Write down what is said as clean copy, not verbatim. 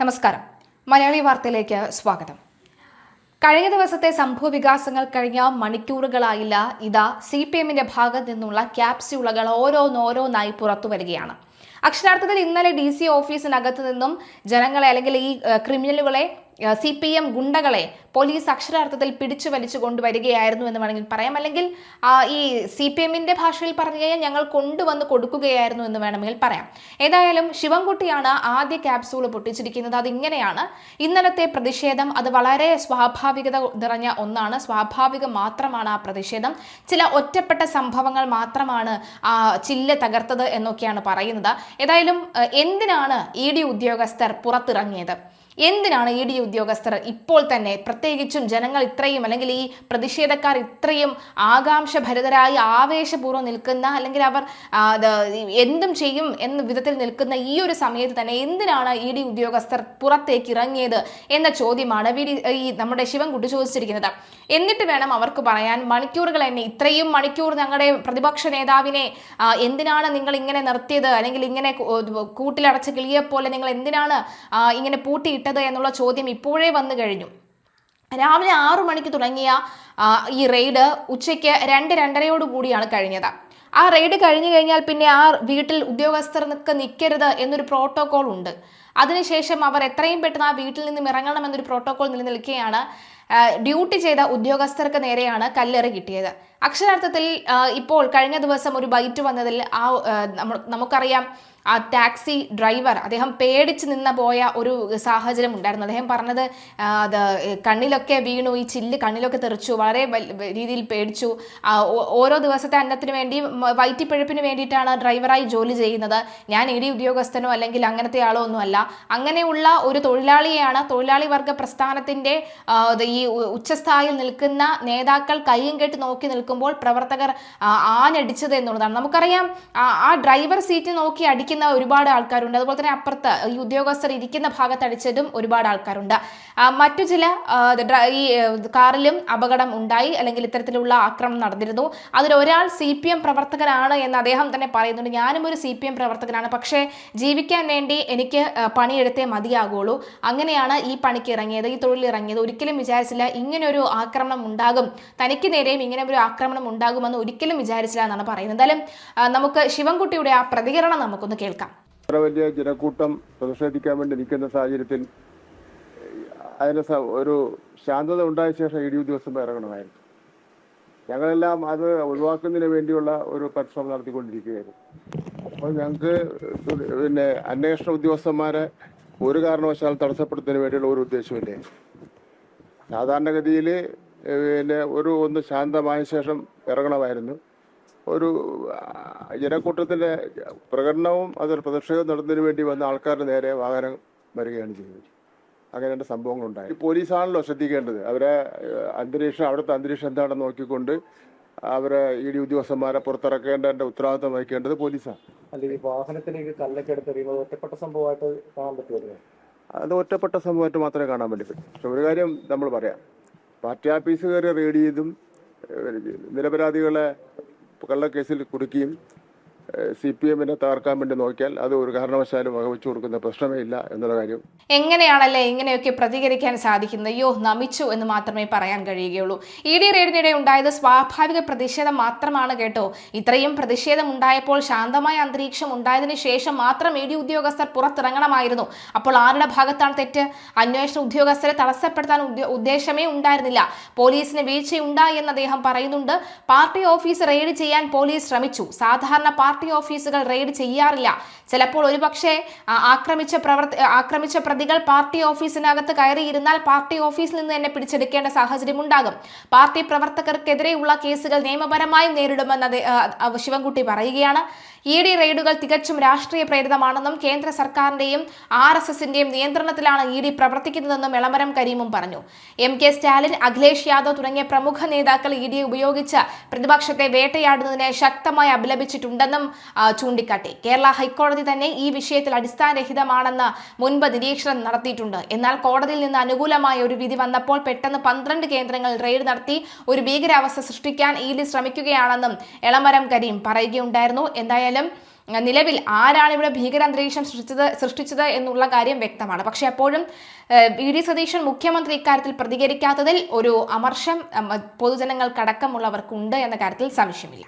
നമസ്കാരം. മലയാളി വാർത്തയിലേക്ക് സ്വാഗതം. കഴിഞ്ഞ ദിവസത്തെ സംഭവ വികാസങ്ങൾ കഴിഞ്ഞ മണിക്കൂറുകളായില്ല ഇതാ CPM-ന്റെ ഭാഗത്ത് നിന്നുള്ള ക്യാപ്സ്യൂളുകൾ ഓരോന്നായി പുറത്തു വരികയാണ്. അക്ഷരാർത്ഥത്തിൽ ഇന്നലെ DC ഓഫീസിനകത്ത് നിന്നും ജനങ്ങളെ അല്ലെങ്കിൽ ഈ ക്രിമിനലുകളെ CPM ഗുണ്ടകളെ പോലീസ് അക്ഷരാർത്ഥത്തിൽ പിടിച്ചു വലിച്ചു കൊണ്ടുവരികയായിരുന്നു എന്ന് വേണമെങ്കിൽ പറയാം. അല്ലെങ്കിൽ ഈ CPM-ന്റെ ഭാഷയിൽ പറഞ്ഞു കഴിഞ്ഞാൽ ഞങ്ങൾ കൊണ്ടുവന്ന് കൊടുക്കുകയായിരുന്നു എന്ന് വേണമെങ്കിൽ പറയാം. ഏതായാലും ശിവൻകുട്ടിയാണ് ആദ്യ ക്യാപ്സൂൾ പൊട്ടിച്ചിരിക്കുന്നത്. അതിങ്ങനെയാണ്: ഇന്നലത്തെ പ്രതിഷേധം അത് വളരെ സ്വാഭാവികത നിറഞ്ഞ ഒന്നാണ്. സ്വാഭാവികം മാത്രമാണ് ആ പ്രതിഷേധം. ചില ഒറ്റപ്പെട്ട സംഭവങ്ങൾ മാത്രമാണ് ചില്ല് തകർത്തത് എന്നൊക്കെയാണ് പറയുന്നത്. ഏതായാലും എന്തിനാണ് ED ഉദ്യോഗസ്ഥർ പുറത്തിറങ്ങിയത്? എന്തിനാണ് ED ഉദ്യോഗസ്ഥർ ഇപ്പോൾ തന്നെ, പ്രത്യേകിച്ചും ജനങ്ങൾ ഇത്രയും അല്ലെങ്കിൽ ഈ പ്രതിഷേധക്കാർ ഇത്രയും ആകാംക്ഷഭരിതരായി ആവേശപൂർവ്വം നിൽക്കുന്ന, അല്ലെങ്കിൽ അവർ എന്തും ചെയ്യും എന്ന വിധത്തിൽ നിൽക്കുന്ന ഈ ഒരു സമയത്ത് തന്നെ എന്തിനാണ് ED ഉദ്യോഗസ്ഥർ പുറത്തേക്ക് ഇറങ്ങിയത് എന്ന ചോദ്യമാണ് ഈ നമ്മുടെ ശിവൻകുട്ടി ചോദിച്ചിരിക്കുന്നത്. എന്നിട്ട് വേണം അവർക്ക് പറയാൻ, മണിക്കൂറുകൾ തന്നെ ഇത്രയും മണിക്കൂർ ഞങ്ങളുടെ പ്രതിപക്ഷ നേതാവിനെ എന്തിനാണ് നിങ്ങൾ ഇങ്ങനെ നിർത്തിയത്, അല്ലെങ്കിൽ ഇങ്ങനെ കൂട്ടിലടച്ച കിളിയെപ്പോലെ നിങ്ങൾ എന്തിനാണ് ഇങ്ങനെ പൂട്ടിയിട്ടത് എന്നുള്ള ചോദ്യം ഇപ്പോഴേ വന്നു കഴിഞ്ഞു. രാവിലെ 6 മണിക്ക് തുടങ്ങിയ ഈ റെയ്ഡ് ഉച്ചയ്ക്ക് 2-2:30 കൂടിയാണ് കഴിഞ്ഞത്. ആ റെയ്ഡ് കഴിഞ്ഞു കഴിഞ്ഞാൽ പിന്നെ ആ വീട്ടിൽ ഉദ്യോഗസ്ഥർക്ക് നിൽക്കരുത് എന്നൊരു പ്രോട്ടോകോൾ ഉണ്ട്. അതിനുശേഷം അവർ എത്രയും പെട്ടെന്ന് ആ വീട്ടിൽ നിന്നും ഇറങ്ങണമെന്നൊരു പ്രോട്ടോകോൾ നിലനിൽക്കുകയാണ്. ഡ്യൂട്ടി ചെയ്ത ഉദ്യോഗസ്ഥർക്ക് നേരെയാണ് കല്ലെറി കിട്ടിയത്. അക്ഷരാർത്ഥത്തിൽ ഇപ്പോൾ കഴിഞ്ഞ ദിവസം ഒരു ബൈറ്റ് വന്നതിൽ നമുക്കറിയാം, ആ ടാക്സി ഡ്രൈവർ അദ്ദേഹം പേടിച്ച് പോയ ഒരു സാഹചര്യം ഉണ്ടായിരുന്നു. അദ്ദേഹം പറഞ്ഞത് അത് കണ്ണിലൊക്കെ വീണു, ഈ ചില്ല് കണ്ണിലൊക്കെ തെറിച്ചു, വളരെ രീതിയിൽ പേടിച്ചു. ഓരോ ദിവസത്തെ അന്നത്തിന് വേണ്ടി വയറ്റിപ്പിഴപ്പിന് വേണ്ടിയിട്ടാണ് ഡ്രൈവറായി ജോലി ചെയ്യുന്നത്. ഞാൻ ED ഉദ്യോഗസ്ഥനോ അല്ലെങ്കിൽ അങ്ങനത്തെ ആളോ ഒന്നുമല്ല. അങ്ങനെയുള്ള ഒരു തൊഴിലാളിയെയാണ് തൊഴിലാളി വർഗ പ്രസ്ഥാനത്തിന്റെ ഈ ഉച്ചസ്ഥായിൽ നിൽക്കുന്ന നേതാക്കൾ കയ്യും കെട്ടി നോക്കി നിൽക്കുമ്പോൾ പ്രവർത്തകർ ആഞ്ഞടിച്ചത് എന്നുള്ളതാണ്. നമുക്കറിയാം, ആ ഡ്രൈവർ സീറ്റ് നോക്കി അടിക്കുന്ന ഒരുപാട് ആൾക്കാരുണ്ട്. അതുപോലെ തന്നെ അപ്പുറത്ത് ഈ ഉദ്യോഗസ്ഥർ ഇരിക്കുന്ന ഭാഗത്ത് അടിച്ചതും ഒരുപാട് ആൾക്കാരുണ്ട്. മറ്റു ചില ഈ കാറിലും അപകടം ഉണ്ടായി, അല്ലെങ്കിൽ ഇത്തരത്തിലുള്ള ആക്രമണം നടന്നിരുന്നു. അതിലൊരാൾ CPM പ്രവർത്തകനാണ് എന്ന് അദ്ദേഹം തന്നെ പറയുന്നുണ്ട്. ഞാനും ഒരു CPM പ്രവർത്തകനാണ്, പക്ഷേ ജീവിക്കാൻ വേണ്ടി എനിക്ക് പണിയെടുത്തേ മതിയാകുള്ളൂ. അങ്ങനെയാണ് ഈ പണിക്ക് ഇറങ്ങിയത്, ഈ തൊഴിൽ ഇറങ്ങിയത്. ഒരിക്കലും വിചാരിച്ചില്ല ഇങ്ങനൊരു ആക്രമണം ഉണ്ടാകും, തനിക്ക് നേരെയും ഇങ്ങനെ ഒരു ആക്രമണം ഉണ്ടാകുമെന്ന് ഒരിക്കലും വിചാരിച്ചില്ല എന്നാണ് പറയുന്നത്. എന്തായാലും നമുക്ക് ശിവൻകുട്ടിയുടെ ആ പ്രതികരണം നമുക്കൊന്ന് കേൾക്കാം. വലിയ ജനക്കൂട്ടം പ്രതിഷേധിക്കാൻ വേണ്ടി നിൽക്കുന്ന സാഹചര്യത്തിൽ അതിന് ഒരു ശാന്തത ഉണ്ടായ ശേഷം ED ഉദ്യോഗസ്ഥന്മാർ ഇറങ്ങണമായിരുന്നു. ഞങ്ങളെല്ലാം അത് ഒഴിവാക്കുന്നതിന് വേണ്ടിയുള്ള ഒരു പരിശ്രമം നടത്തിക്കൊണ്ടിരിക്കുകയായിരുന്നു. അപ്പോൾ ഞങ്ങൾക്ക് അന്വേഷണ ഉദ്യോഗസ്ഥന്മാരെ ഒരു കാരണവശാൽ തടസ്സപ്പെടുത്തുന്നതിന് വേണ്ടിയുള്ള ഒരു ഉദ്ദേശമില്ലേ. സാധാരണഗതിയിൽ ഒന്ന് ശാന്തമായ ശേഷം ഇറങ്ങണമായിരുന്നു. ഒരു ജനക്കൂട്ടത്തിൻ്റെ പ്രകടനവും അതൊരു പ്രതിഷേധം നടത്തുന്നതിന് വേണ്ടി വന്ന ആൾക്കാരുടെ നേരെ വാഹനം വരികയാണ് ചെയ്തത്. അങ്ങനെയുള്ള സംഭവങ്ങളുണ്ടായി. പോലീസാണല്ലോ ശ്രദ്ധിക്കേണ്ടത്. അവിടുത്തെ അന്തരീക്ഷം എന്താണെന്ന് നോക്കിക്കൊണ്ട് അവരെ ED ഉദ്യോഗസ്ഥന്മാരെ പുറത്തിറക്കേണ്ട ഉത്തരവാദിത്തം വഹിക്കേണ്ടത് പോലീസാണ്. അല്ലെങ്കിൽ വാഹനത്തിലേക്ക് കല്ലൊക്കെ എടുത്തെറിയുന്നത് ഒറ്റപ്പെട്ട സംഭവമായിട്ട് കാണാൻ പറ്റുമല്ലോ. അത് ഒറ്റപ്പെട്ട സംഭവമായിട്ട് മാത്രമേ കാണാൻ വേണ്ടി പറ്റൂ. പക്ഷെ ഒരു കാര്യം നമ്മൾ പറയാം, പാർട്ടി ഓഫീസ് കയറി റെയ്ഡ് ചെയ്തും നിരപരാധികളെ കള്ളക്കേസിൽ കുടുക്കിയും CPM-നെ തകർക്കാൻ വേണ്ടി നോക്കിയാൽ അത് ഒരു കാരണവശാലും വകവെച്ചു കൊടുക്കുന്ന പ്രശ്നമേ ഇല്ല എന്നുള്ള കാര്യം. എങ്ങനെയാണല്ലേ ഇങ്ങനെയൊക്കെ പ്രതികരിക്കാൻ സാധിക്കുന്നത്? അയ്യോ, നമിച്ചു എന്ന് മാത്രമേ പറയാൻ കഴിയുകയുള്ളൂ. ED റെയ്ഡിനിടെ ഉണ്ടായത് സ്വാഭാവിക പ്രതിഷേധം മാത്രമാണ് കേട്ടോ. ഇത്രയും പ്രതിഷേധം ഉണ്ടായപ്പോൾ ശാന്തമായ അന്തരീക്ഷം ഉണ്ടായതിനു ശേഷം മാത്രം ED ഉദ്യോഗസ്ഥർ പുറത്തിറങ്ങണമായിരുന്നു. അപ്പോൾ ആരുടെ ഭാഗത്താണ് തെറ്റ്? അന്വേഷണ ഉദ്യോഗസ്ഥരെ തടസ്സപ്പെടുത്താൻ ഉദ്ദേശമേ ഉണ്ടായിരുന്നില്ല. പോലീസിന് വീഴ്ചയുണ്ടായി എന്ന് അദ്ദേഹം പറയുന്നുണ്ട്. പാർട്ടി ഓഫീസ് റെയ്ഡ് ചെയ്യാൻ പോലീസ് ശ്രമിച്ചു. സാധാരണ പാർട്ടി ഓഫീസുകൾ റെയ്ഡ് ചെയ്യാറില്ല. ചിലപ്പോൾ ഒരുപക്ഷെ ആക്രമിച്ച പ്രതികൾ പാർട്ടി ഓഫീസിനകത്ത് കയറിയിരുന്നാൽ പാർട്ടി ഓഫീസിൽ നിന്ന് തന്നെ പിടിച്ചെടുക്കേണ്ട സാഹചര്യം ഉണ്ടാകും. പാർട്ടി പ്രവർത്തകർക്കെതിരെയുള്ള കേസുകൾ നിയമപരമായി നേരിടുമെന്ന് ശിവൻകുട്ടി പറയുകയാണ്. ED റെയ്ഡുകൾ തികച്ചും രാഷ്ട്രീയ പ്രേരിതമാണെന്നും കേന്ദ്ര സർക്കാരിന്റെയും RSSന്റെയും നിയന്ത്രണത്തിലാണ് ED പ്രവർത്തിക്കുന്നതെന്നും എളമരം കരീമും പറഞ്ഞു. MK സ്റ്റാലിൻ, അഖിലേഷ് യാദവ് തുടങ്ങിയ പ്രമുഖ നേതാക്കൾ ED ഉപയോഗിച്ച് പ്രതിപക്ഷത്തെ വേട്ടയാടുന്നതിനെ ശക്തമായി അപലപിച്ചിട്ടുണ്ടെന്നും ചൂണ്ടിക്കാട്ടി. കേരള ഹൈക്കോടതി തന്നെ ഈ വിഷയത്തിൽ അടിസ്ഥാനരഹിതമാണെന്ന് മുൻപ് നിരീക്ഷണം നടത്തിയിട്ടുണ്ട്. എന്നാൽ കോടതിയിൽ നിന്ന് അനുകൂലമായ ഒരു വിധി വന്നപ്പോൾ പെട്ടെന്ന് 12 കേന്ദ്രങ്ങളിൽ റെയ്ഡ് നടത്തി ഒരു ഭീകരാവസ്ഥ സൃഷ്ടിക്കാൻ ED ശ്രമിക്കുകയാണെന്നും എളമരം കരീം പറയുകയുണ്ടായിരുന്നു. എന്തായാലും നിലവിൽ ആരാണ് ഇവിടെ ഭീകരാന്തരീക്ഷം സൃഷ്ടിച്ചത് എന്നുള്ള കാര്യം വ്യക്തമാണ്. പക്ഷെ അപ്പോഴും വി.ഡി. സതീശൻ മുഖ്യമന്ത്രി ഇക്കാര്യത്തിൽ പ്രതികരിക്കാത്തതിൽ ഒരു അമർഷം പൊതുജനങ്ങൾക്കടക്കമുള്ളവർക്കുണ്ട് എന്ന കാര്യത്തിൽ സംശയമില്ല.